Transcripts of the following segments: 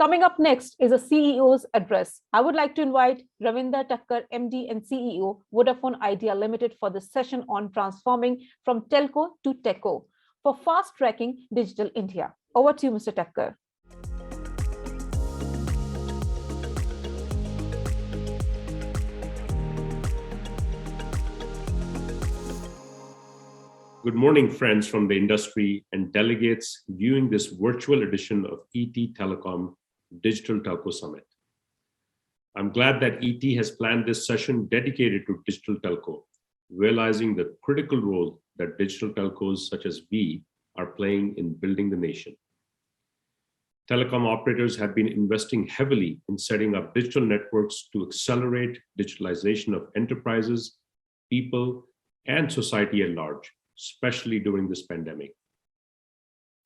Coming up next is a CEO's address. I would like to invite Ravinder Takkar, MD and CEO, Vodafone Idea Limited, for this session on transforming from Telco to Techco for fast-tracking Digital India. Over to you, Mr. Takkar. Good morning, friends from the industry and delegates viewing this virtual edition of ETTelecom Digital Telco Summit. I'm glad that ET has planned this session dedicated to digital telco, realizing the critical role that digital telcos such as we are playing in building the nation. Telecom operators have been investing heavily in setting up digital networks to accelerate digitalization of enterprises, people, and society at large, especially during this pandemic.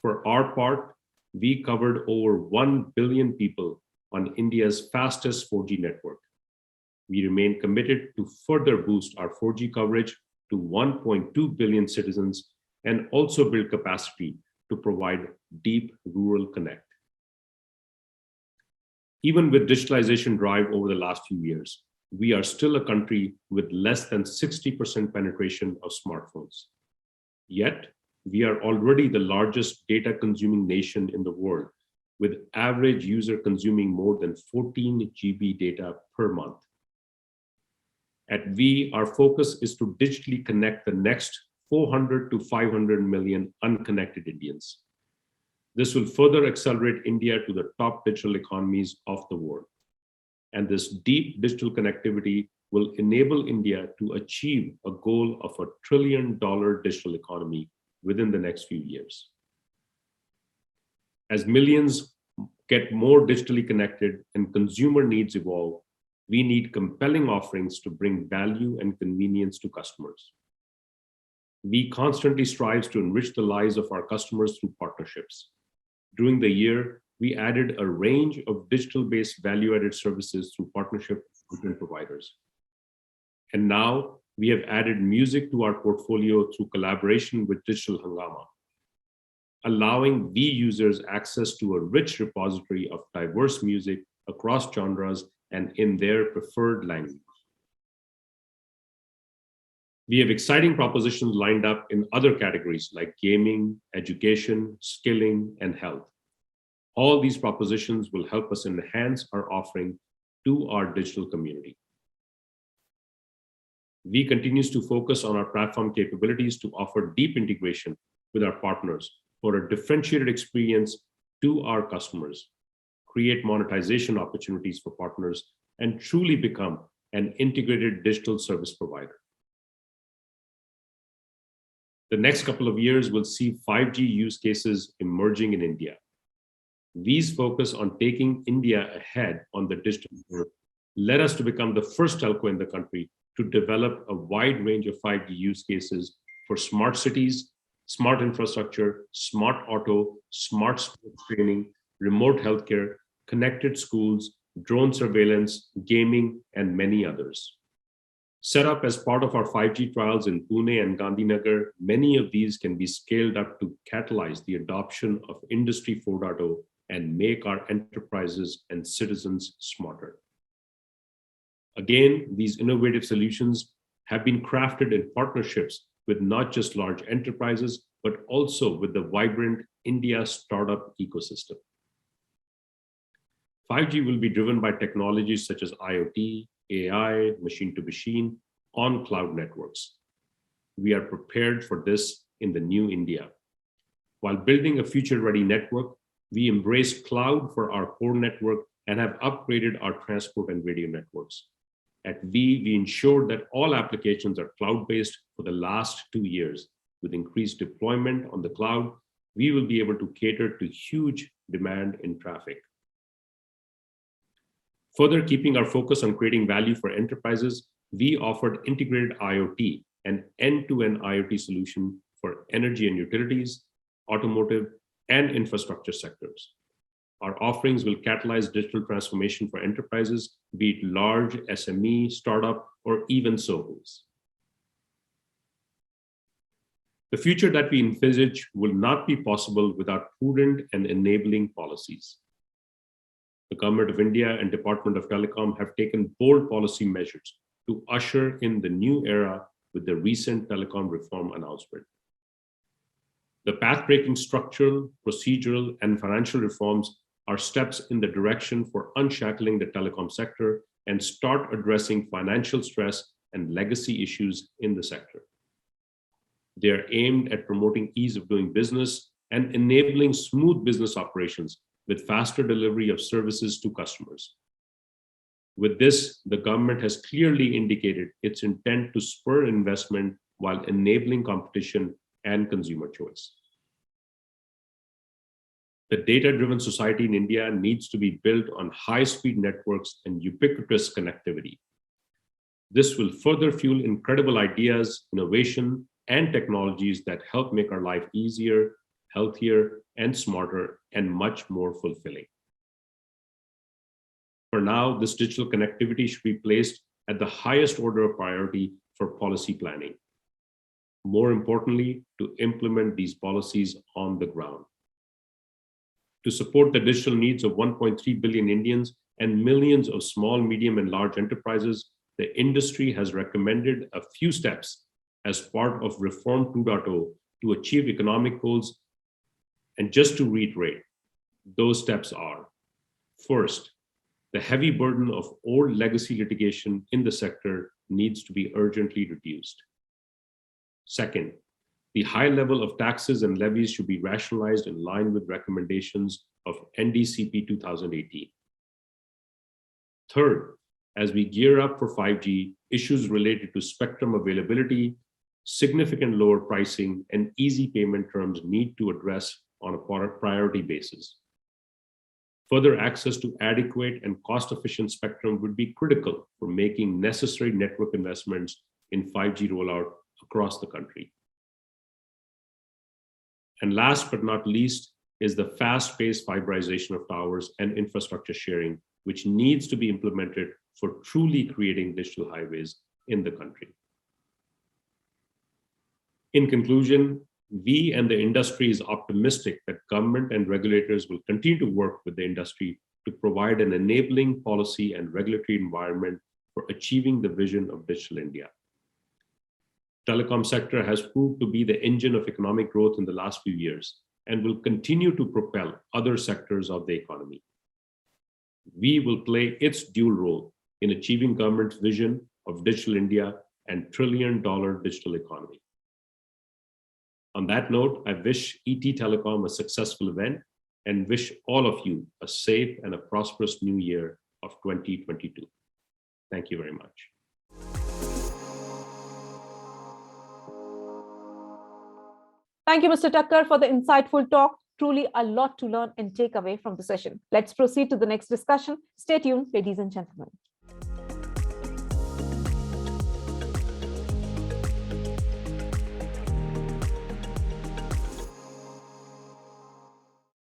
For our part, we covered over 1 billion people on India's fastest 4G network. We remain committed to further boost our 4G coverage to 1.2 billion citizens and also build capacity to provide deep rural connect. Even with digitalization drive over the last few years, we are still a country with less than 60% penetration of smartphones. Yet, we are already the largest data-consuming nation in the world, with average user consuming more than 14 GB data per month. At Vi, our focus is to digitally connect the next 400 to 500 million unconnected Indians. This will further accelerate India to the top digital economies of the world. And this deep digital connectivity will enable India to achieve a goal of $1 trillion digital economy within the next few years. As millions get more digitally connected and consumer needs evolve, we need compelling offerings to bring value and convenience to customers. We constantly strive to enrich the lives of our customers through partnerships. During the year, we added a range of digital-based value-added services through partnership with content providers. And now we have added music to our portfolio through collaboration with Digital Hungama, allowing Vi users access to a rich repository of diverse music across genres and in their preferred language. We have exciting propositions lined up in other categories like gaming, education, skilling, and health. All these propositions will help us enhance our offering to our digital community. Vi continues to focus on our platform capabilities to offer deep integration with our partners for a differentiated experience to our customers, create monetization opportunities for partners, and truly become an integrated digital service provider. The next couple of years will see 5G use cases emerging in India. Vi's focus on taking India ahead on the digital curve led us to become the first telco in the country to develop a wide range of 5G use cases for smart cities, smart infrastructure, smart auto, smart sports training, remote healthcare, connected schools, drone surveillance, gaming, and many others. Set up as part of our 5G trials in Pune and Gandhinagar, many of these can be scaled up to catalyze the adoption of Industry 4.0 and make our enterprises and citizens smarter. Again, these innovative solutions have been crafted in partnerships with not just large enterprises, but also with the vibrant India startup ecosystem. 5G will be driven by technologies such as IoT, AI, machine-to-machine, on cloud networks. We are prepared for this in the new India. While building a future-ready network, we embrace cloud for our core network and have upgraded our transport and radio networks. At Vi, we ensured that all applications are cloud-based for the last 2 years. With increased deployment on the cloud, we will be able to cater to huge demand in traffic. Further keeping our focus on creating value for enterprises, we offered integrated IoT, an end-to-end IoT solution for energy and utilities, automotive, and infrastructure sectors. Our offerings will catalyze digital transformation for enterprises, be it large SME, startup, or even SOHOs. The future that we envisage will not be possible without prudent and enabling policies. the Government of India and Department of Telecom have taken bold policy measures to usher in the new era with the recent telecom reform announcement. The path-breaking structural, procedural, and financial reforms are steps in the direction for unshackling the telecom sector and start addressing financial stress and legacy issues in the sector. They are aimed at promoting ease of doing business and enabling smooth business operations with faster delivery of services to customers. With this, the government has clearly indicated its intent to spur investment while enabling competition and consumer choice. The data-driven society in India needs to be built on high-speed networks and ubiquitous connectivity. This will further fuel incredible ideas, innovation, and technologies that help make our life easier, healthier, and smarter, and much more fulfilling. For now, this digital connectivity should be placed at the highest order of priority for policy planning. More importantly, to implement these policies on the ground. To support the digital needs of 1.3 billion Indians and millions of small, medium, and large enterprises, the industry has recommended a few steps as part of Reform 2.0 to achieve economic goals. And just to reiterate, those steps are: first, the heavy burden of old legacy litigation in the sector needs to be urgently reduced. Second, the high level of taxes and levies should be rationalized in line with recommendations of NDCP 2018. Third, as we gear up for 5G, issues related to spectrum availability, significant lower pricing, and easy payment terms need to address on a priority basis. Further access to adequate and cost-efficient spectrum would be critical for making necessary network investments in 5G rollout across the country. And last but not least is the fast-paced fiberization of towers and infrastructure sharing, which needs to be implemented for truly creating digital highways in the country. In conclusion, we and the industry is optimistic that government and regulators will continue to work with the industry to provide an enabling policy and regulatory environment for achieving the vision of Digital India. Telecom sector has proved to be the engine of economic growth in the last few years and will continue to propel other sectors of the economy. We will play its dual role in achieving government's vision of Digital India and trillion-dollar digital economy. On that note, I wish ETTelecom a successful event and wish all of you a safe and a prosperous new year of 2022. Thank you very much. Thank you, Mr. Takkar, for the insightful talk. Truly a lot to learn and take away from the session. Let's proceed to the next discussion. Stay tuned, ladies and gentlemen.